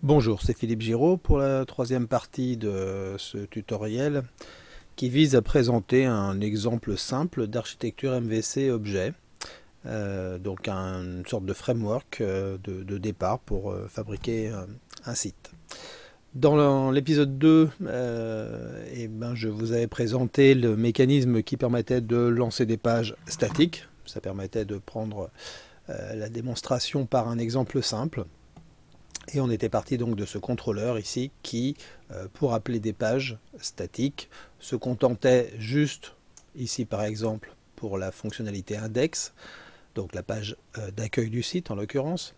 Bonjour, c'est Philippe Giraud pour la troisième partie de ce tutoriel qui vise à présenter un exemple simple d'architecture MVC objet, donc une sorte de framework de départ pour fabriquer un site. Dans l'épisode 2, je vous avais présenté le mécanisme qui permettait de lancer des pages statiques. Ça permettait de prendre la démonstration par un exemple simple. Et on était parti donc de ce contrôleur ici qui, pour appeler des pages statiques, se contentait juste, ici par exemple, pour la fonctionnalité index, donc la page d'accueil du site en l'occurrence.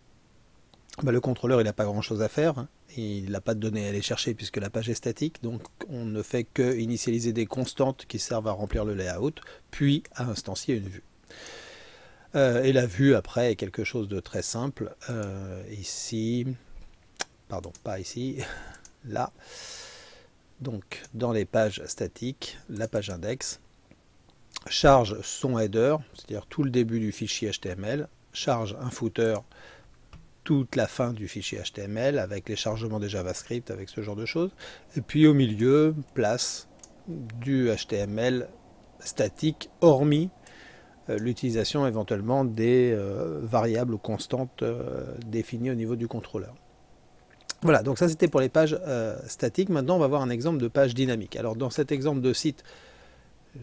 Le contrôleur il n'a pas grand chose à faire, hein. Il n'a pas de données à aller chercher puisque la page est statique, donc on ne fait que initialiser des constantes qui servent à remplir le layout, puis à instancier une vue. Et la vue après est quelque chose de très simple, ici... Pardon, pas ici, là. Donc, dans les pages statiques, la page index charge son header, c'est-à-dire tout le début du fichier HTML, charge un footer, toute la fin du fichier HTML, avec les chargements des JavaScript, avec ce genre de choses. Et puis au milieu, place du HTML statique, hormis l'utilisation éventuellement des variables ou constantes définies au niveau du contrôleur. Voilà, donc ça c'était pour les pages statiques. Maintenant on va voir un exemple de page dynamique. Alors dans cet exemple de site,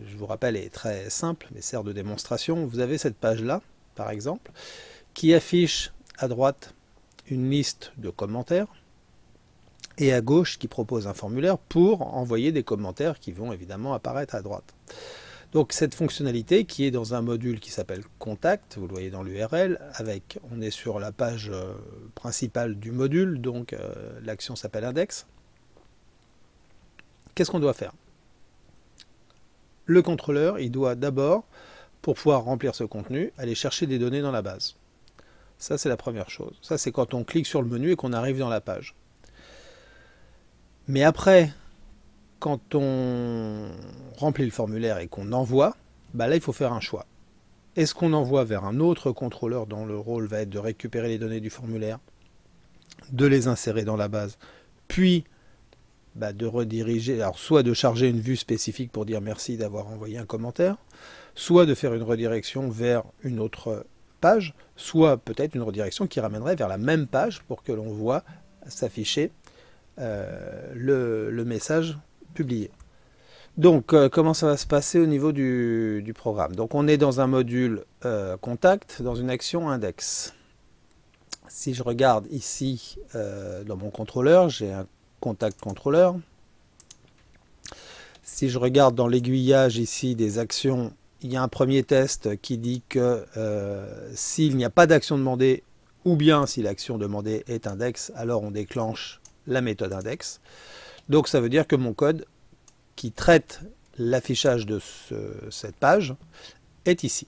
je vous rappelle, est très simple, mais sert de démonstration. Vous avez cette page-là, par exemple, qui affiche à droite une liste de commentaires et à gauche qui propose un formulaire pour envoyer des commentaires qui vont évidemment apparaître à droite. Donc cette fonctionnalité qui est dans un module qui s'appelle Contact, vous le voyez dans l'URL, on est sur la page principale du module, donc l'action s'appelle Index. Qu'est-ce qu'on doit faire? Le contrôleur, il doit d'abord, pour pouvoir remplir ce contenu, aller chercher des données dans la base. Ça c'est la première chose. Ça c'est quand on clique sur le menu et qu'on arrive dans la page. Mais après, quand on remplit le formulaire et qu'on envoie, là il faut faire un choix. Est-ce qu'on envoie vers un autre contrôleur dont le rôle va être de récupérer les données du formulaire, de les insérer dans la base, puis de rediriger, alors soit de charger une vue spécifique pour dire merci d'avoir envoyé un commentaire, soit de faire une redirection vers une autre page, soit peut-être une redirection qui ramènerait vers la même page pour que l'on voit s'afficher le message publié. Donc, comment ça va se passer au niveau du programme? Donc, on est dans un module contact, dans une action index. Si je regarde ici, dans mon contrôleur, j'ai un contact contrôleur. Si je regarde dans l'aiguillage ici des actions, il y a un premier test qui dit que s'il n'y a pas d'action demandée, ou bien si l'action demandée est index, alors on déclenche la méthode index. Donc, ça veut dire que mon code qui traite l'affichage de cette page est ici.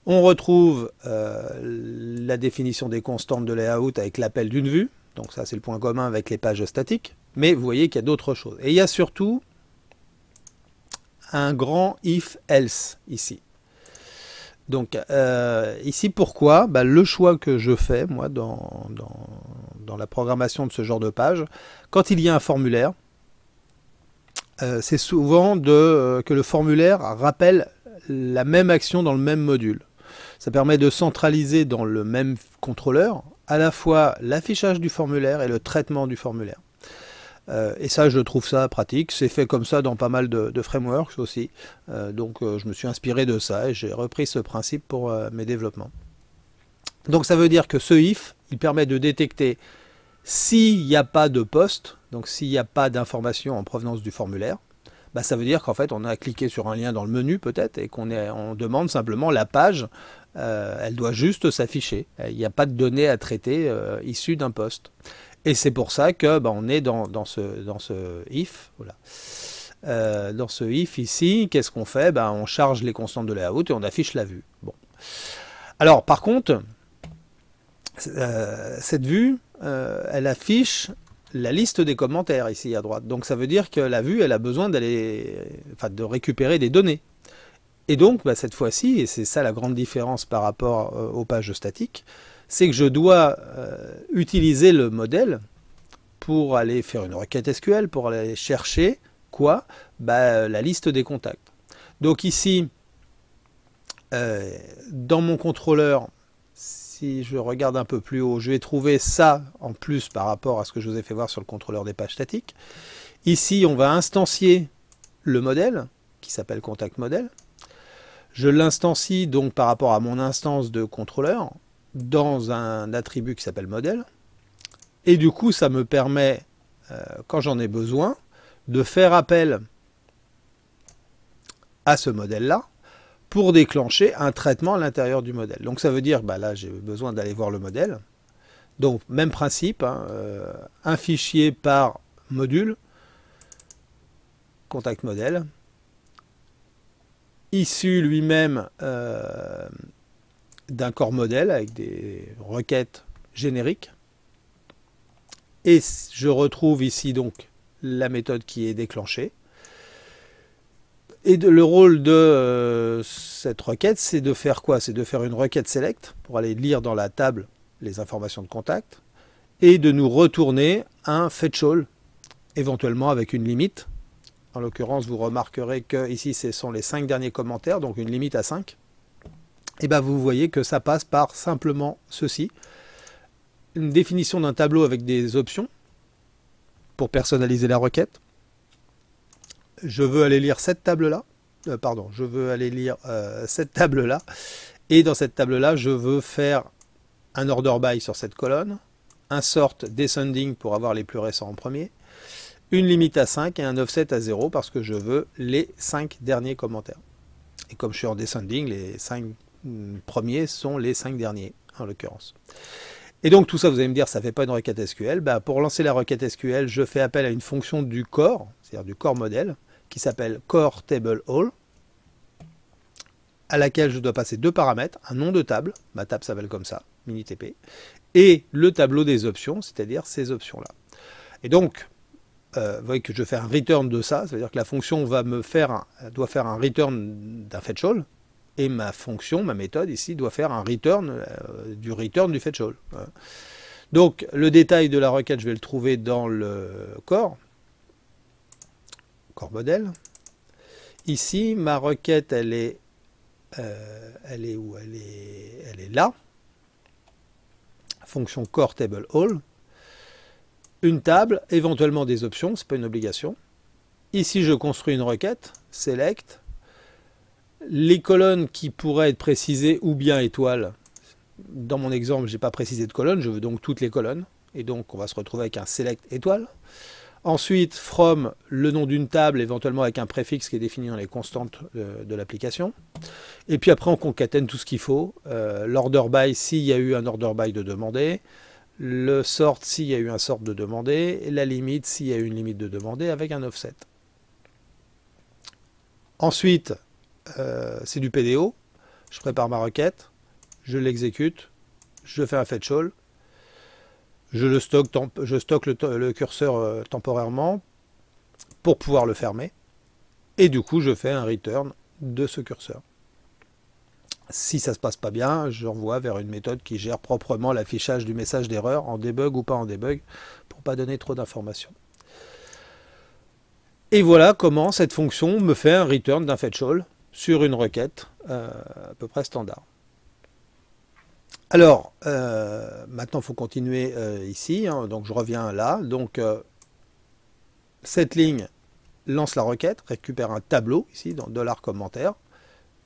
On retrouve la définition des constantes de layout avec l'appel d'une vue. Donc ça c'est le point commun avec les pages statiques. Mais vous voyez qu'il y a d'autres choses. Et il y a surtout un grand if-else ici. Donc ici pourquoi? Le choix que je fais moi dans la programmation de ce genre de page, quand il y a un formulaire, c'est souvent que le formulaire rappelle la même action dans le même module. Ça permet de centraliser dans le même contrôleur à la fois l'affichage du formulaire et le traitement du formulaire. Et ça, je trouve ça pratique. C'est fait comme ça dans pas mal de frameworks aussi. Donc je me suis inspiré de ça et j'ai repris ce principe pour mes développements. Donc ça veut dire que ce if, il permet de détecter s'il n'y a pas de poste, donc s'il n'y a pas d'information en provenance du formulaire, ça veut dire qu'en fait on a cliqué sur un lien dans le menu peut-être et on demande simplement la page, elle doit juste s'afficher. Il n'y a pas de données à traiter issues d'un poste. Et c'est pour ça que on est dans ce if. Voilà. Dans ce if ici, qu'est-ce qu'on fait? On charge les constantes de layout et on affiche la vue. Bon. Alors par contre, cette vue, elle affiche la liste des commentaires ici à droite. Donc ça veut dire que la vue, elle a besoin de récupérer des données. Et donc cette fois-ci, et c'est ça la grande différence par rapport aux pages statiques, c'est que je dois utiliser le modèle pour aller faire une requête SQL, pour aller chercher quoi? La liste des contacts. Donc ici, dans mon contrôleur, si je regarde un peu plus haut, je vais trouver ça en plus par rapport à ce que je vous ai fait voir sur le contrôleur des pages statiques. Ici, on va instancier le modèle qui s'appelle contact model. Je l'instancie donc par rapport à mon instance de contrôleur dans un attribut qui s'appelle modèle. Et du coup, ça me permet, quand j'en ai besoin, de faire appel à ce modèle-là pour déclencher un traitement à l'intérieur du modèle. Donc ça veut dire, là j'ai besoin d'aller voir le modèle. Donc même principe, hein, un fichier par module, contact modèle, issu lui-même d'un corps modèle avec des requêtes génériques. Et je retrouve ici donc la méthode qui est déclenchée. Et le rôle de cette requête, c'est de faire quoi? C'est de faire une requête select pour aller lire dans la table les informations de contact et de nous retourner un fetch all, éventuellement avec une limite. En l'occurrence, vous remarquerez que ici, ce sont les 5 derniers commentaires, donc une limite à 5. Et vous voyez que ça passe par simplement ceci. Une définition d'un tableau avec des options pour personnaliser la requête. Je veux aller lire cette table-là. Je veux aller lire cette table-là. Et dans cette table-là, je veux faire un order by sur cette colonne, un sort descending pour avoir les plus récents en premier, une limite à 5 et un offset à 0 parce que je veux les 5 derniers commentaires. Et comme je suis en descending, les 5 premiers sont les 5 derniers, en l'occurrence. Et donc tout ça, vous allez me dire, ça ne fait pas une requête SQL. Pour lancer la requête SQL, je fais appel à une fonction du core, c'est-à-dire du core modèle, qui s'appelle core table all, à laquelle je dois passer 2 paramètres, un nom de table, ma table s'appelle comme ça, mini-tp, et le tableau des options, c'est-à-dire ces options-là. Et donc, vous voyez que je fais un return de ça, c'est-à-dire que la fonction doit faire un return d'un fetch all, et ma fonction, ma méthode ici, doit faire un return du fetch all. Donc, le détail de la requête, je vais le trouver dans le core modèle. Ici, ma requête, elle est où? Elle est là. Fonction core table all. Une table, éventuellement des options, c'est pas une obligation. Ici, je construis une requête, select. Les colonnes qui pourraient être précisées ou bien étoiles. Dans mon exemple, je n'ai pas précisé de colonnes, je veux donc toutes les colonnes. Et donc, on va se retrouver avec un select étoile. Ensuite, from, le nom d'une table, éventuellement avec un préfixe qui est défini dans les constantes de l'application. Et puis après, on concatène tout ce qu'il faut. L'order by, s'il y a eu un order by de demandé. Le sort, s'il y a eu un sort de demandé. Et la limite, s'il y a eu une limite de demandé avec un offset. Ensuite, c'est du PDO. Je prépare ma requête. Je l'exécute. Je fais un fetch all. Je stocke le curseur temporairement pour pouvoir le fermer. Et du coup, je fais un return de ce curseur. Si ça ne se passe pas bien, j'envoie vers une méthode qui gère proprement l'affichage du message d'erreur en debug ou pas en debug pour ne pas donner trop d'informations. Et voilà comment cette fonction me fait un return d'un fetch all sur une requête à peu près standard. Alors, maintenant, il faut continuer ici. Donc, je reviens là. Donc, cette ligne lance la requête, récupère un tableau, ici, dans $commentaire.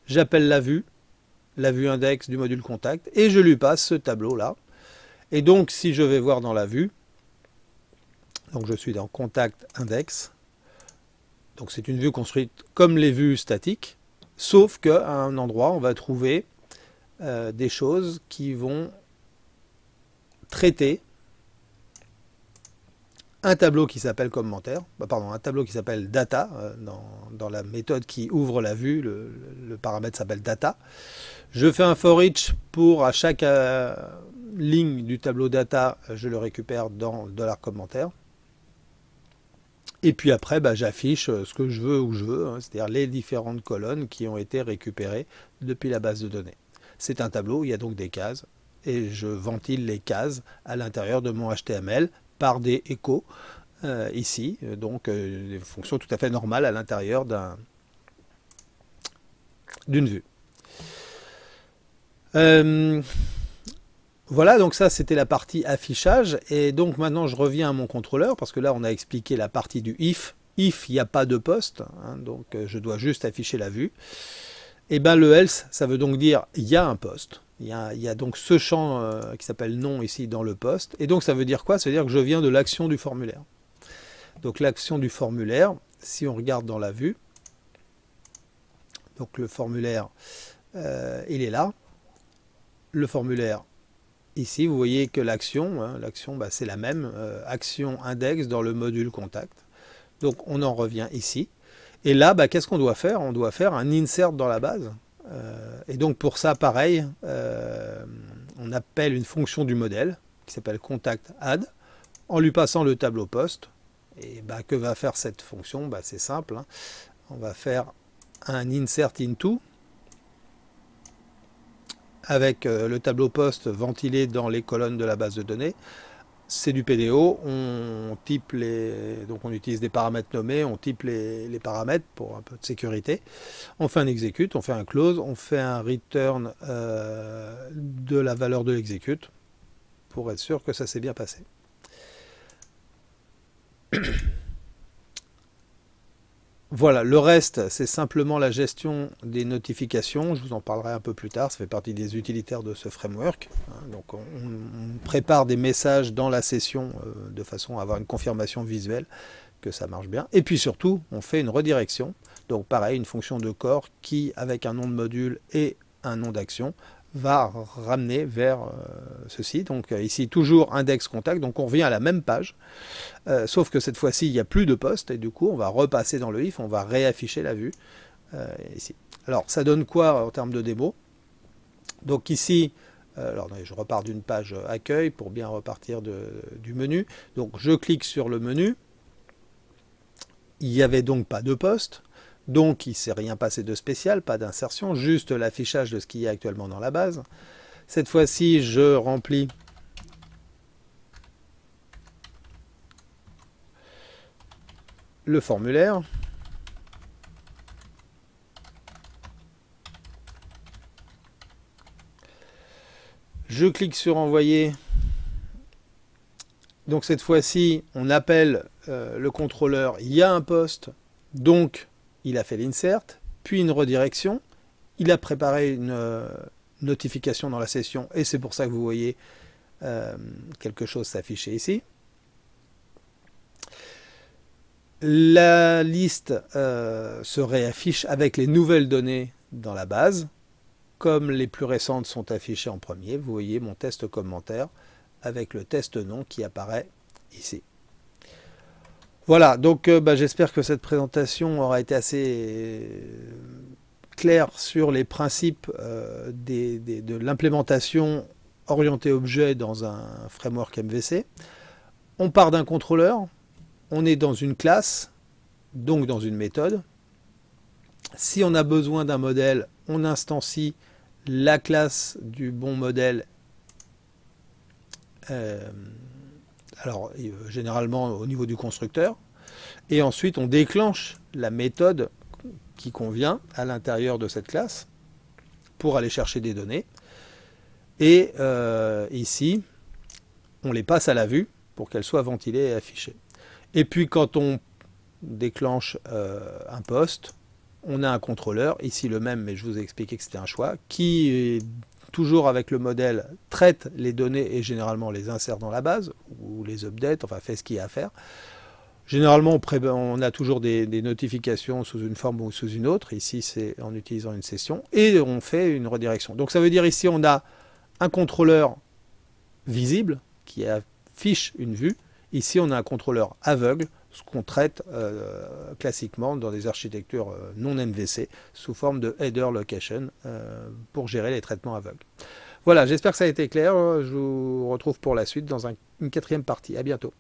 J'appelle la vue index du module contact, et je lui passe ce tableau-là. Et donc, si je vais voir dans la vue, donc je suis dans contact index. Donc, c'est une vue construite comme les vues statiques, sauf qu'à un endroit, on va trouver des choses qui vont traiter un tableau qui s'appelle commentaire, un tableau qui s'appelle data, dans la méthode qui ouvre la vue, le paramètre s'appelle data. Je fais un for each pour à chaque ligne du tableau data, je le récupère dans $commentaire. Et puis après, j'affiche ce que je veux où je veux, c'est-à-dire les différentes colonnes qui ont été récupérées depuis la base de données. C'est un tableau, il y a donc des cases, et je ventile les cases à l'intérieur de mon HTML par des échos ici, donc des fonctions tout à fait normales à l'intérieur d'une vue. Voilà, donc ça c'était la partie affichage, et donc maintenant je reviens à mon contrôleur, parce que là on a expliqué la partie du if. If, il n'y a pas de poste, hein, donc je dois juste afficher la vue. Et bien le else, ça veut donc dire il y a un poste. Il y a donc ce champ qui s'appelle nom ici dans le poste. Et donc ça veut dire quoi? Ça veut dire que je viens de l'action du formulaire. Donc l'action du formulaire, si on regarde dans la vue, donc le formulaire, il est là. Le formulaire, ici, vous voyez que l'action, hein, l'action c'est la même, action index dans le module contact. Donc on en revient ici. Et là, qu'est-ce qu'on doit faire? On doit faire un insert dans la base. Et donc pour ça, pareil, on appelle une fonction du modèle qui s'appelle contact add en lui passant le tableau poste. Et que va faire cette fonction? C'est simple, hein. On va faire un insert into avec le tableau poste ventilé dans les colonnes de la base de données. C'est du PDO, on type donc on utilise des paramètres nommés, on type les paramètres pour un peu de sécurité. On fait un execute, on fait un close, on fait un return de la valeur de l'execute pour être sûr que ça s'est bien passé. Voilà, le reste, c'est simplement la gestion des notifications. Je vous en parlerai un peu plus tard. Ça fait partie des utilitaires de ce framework. Donc, on prépare des messages dans la session de façon à avoir une confirmation visuelle que ça marche bien. Et puis surtout, on fait une redirection. Donc, pareil, une fonction de corps qui, avec un nom de module et un nom d'action, va ramener vers ceci. Donc ici, toujours index contact, donc on revient à la même page, sauf que cette fois-ci, il n'y a plus de poste, et du coup, on va repasser dans le if, on va réafficher la vue ici. Alors, ça donne quoi en termes de démo? Donc ici, alors je repars d'une page accueil pour bien repartir du menu. Donc je clique sur le menu, il n'y avait donc pas de poste. Donc, il ne s'est rien passé de spécial, pas d'insertion, juste l'affichage de ce qu'il y a actuellement dans la base. Cette fois-ci, je remplis le formulaire. Je clique sur envoyer. Donc, cette fois-ci, on appelle le contrôleur. Il y a un poste, donc il a fait l'insert, puis une redirection. Il a préparé une notification dans la session, et c'est pour ça que vous voyez quelque chose s'afficher ici. La liste se réaffiche avec les nouvelles données dans la base. Comme les plus récentes sont affichées en premier, vous voyez mon test commentaire avec le test nom qui apparaît ici. Voilà, donc j'espère que cette présentation aura été assez claire sur les principes de l'implémentation orientée objet dans un framework MVC. On part d'un contrôleur, on est dans une classe, donc dans une méthode. Si on a besoin d'un modèle, on instancie la classe du bon modèle. Alors, généralement au niveau du constructeur. Et ensuite, on déclenche la méthode qui convient à l'intérieur de cette classe pour aller chercher des données. Et ici, on les passe à la vue pour qu'elles soient ventilées et affichées. Et puis, quand on déclenche un poste, on a un contrôleur, ici le même, mais je vous ai expliqué que c'était un choix, qui toujours avec le modèle, traite les données et généralement les insère dans la base, ou les update, enfin fait ce qu'il y a à faire. Généralement, on a toujours des notifications sous une forme ou sous une autre. Ici, c'est en utilisant une session. Et on fait une redirection. Donc ça veut dire ici, on a un contrôleur visible qui affiche une vue. Ici, on a un contrôleur aveugle, ce qu'on traite classiquement dans des architectures non MVC sous forme de header location pour gérer les traitements aveugles. Voilà, j'espère que ça a été clair. Je vous retrouve pour la suite dans une quatrième partie. À bientôt.